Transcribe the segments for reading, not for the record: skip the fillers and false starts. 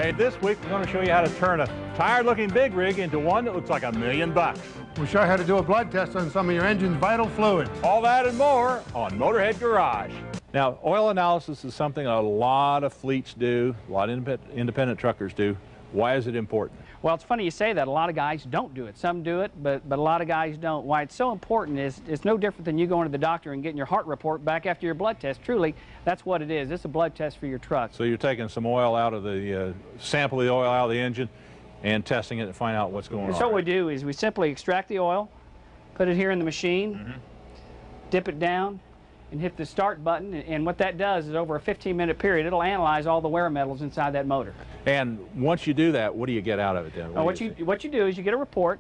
Hey, this week we're going to show you how to turn a tired-looking big rig into one that looks like $1 million. We'll show you how to do a blood test on some of your engine's vital fluids. All that and more on Motorhead Garage. Now, oil analysis is something a lot of fleets do, a lot of independent truckers do. Why is it important? Well, it's funny you say that. A lot of guys don't do it. Some do it, but a lot of guys don't. Why it's so important is it's no different than you going to the doctor and getting your heart report back after your blood test. Truly, that's what it is. It's a blood test for your truck. So you're taking some oil out of the, sample the oil out of the engine and testing it to find out what's going on. So what we do is we simply extract the oil, put it here in the machine, dip it down, and hit the start button, and what that does is over a 15-minute period, it'll analyze all the wear metals inside that motor. And once you do that, what do you get out of it then? What you do is you get a report,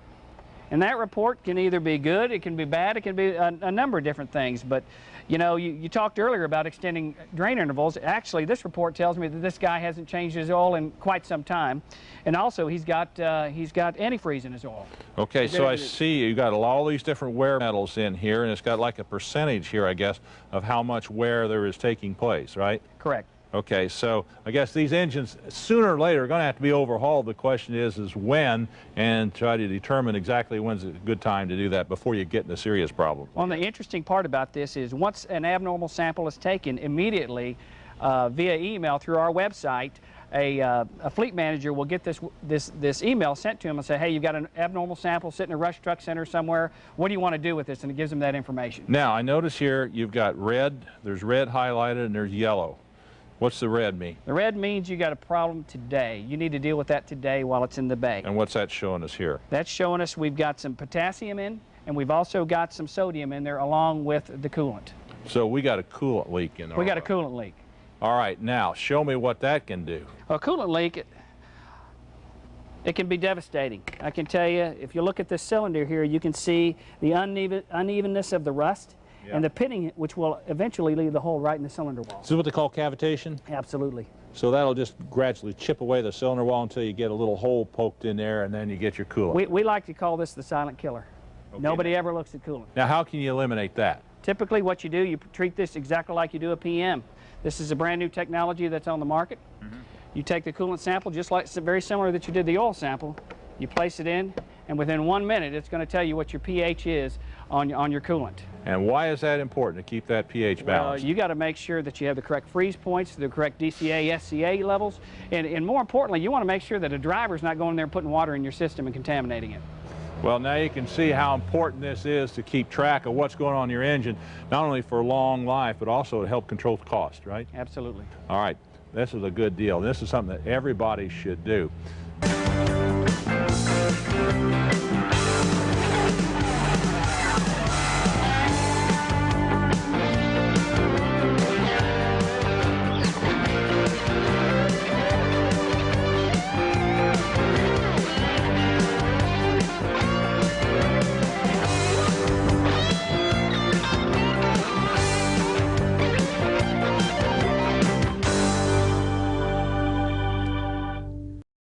and that report can either be good, it can be bad, it can be a number of different things. But you know, you talked earlier about extending drain intervals. Actually, this report tells me that this guy hasn't changed his oil in quite some time, and also he's got antifreeze in his oil. Okay, so I see you got all these different wear metals in here, and it's got like a percentage here, I guess, of how much wear there is taking place, right? Correct. Okay, so I guess these engines sooner or later are going to have to be overhauled. The question is when, and try to determine exactly when's a good time to do that before you get into serious problems. Well, the interesting part about this is once an abnormal sample is taken, immediately via email through our website, a fleet manager will get this email sent to him and say, hey, you've got an abnormal sample sitting in a Rush Truck Center somewhere. What do you want to do with this? And it gives them that information. Now, I notice here you've got red, there's red highlighted, and there's yellow. What's the red mean? The red means you got a problem today. You need to deal with that today while it's in the bay. And what's that showing us here? That's showing us we've got some potassium in, and we've also got some sodium in there along with the coolant. So we got a coolant leak in there. We got a coolant leak. All right, now show me what that can do. A coolant leak, it can be devastating. I can tell you, if you look at this cylinder here, you can see the unevenness of the rust. Yeah. And the pitting, which will eventually leave the hole right in the cylinder wall. Is this what they call cavitation? Absolutely. So that'll just gradually chip away the cylinder wall until you get a little hole poked in there, and then you get your coolant. We like to call this the silent killer. Okay. Nobody ever looks at coolant. Now, how can you eliminate that? Typically, what you do, you treat this exactly like you do a PM. This is a brand new technology that's on the market. You take the coolant sample, just like very similar that you did the oil sample. You place it in, and within 1 minute, it's going to tell you what your pH is on your coolant. And why is that important to keep that pH balanced? Well, you got to make sure that you have the correct freeze points, the correct DCA, SCA levels, and more importantly, you want to make sure that a driver's not going there and putting water in your system and contaminating it. Well, now you can see how important this is to keep track of what's going on in your engine, not only for long life, but also to help control the cost, right? Absolutely. All right, this is a good deal. This is something that everybody should do.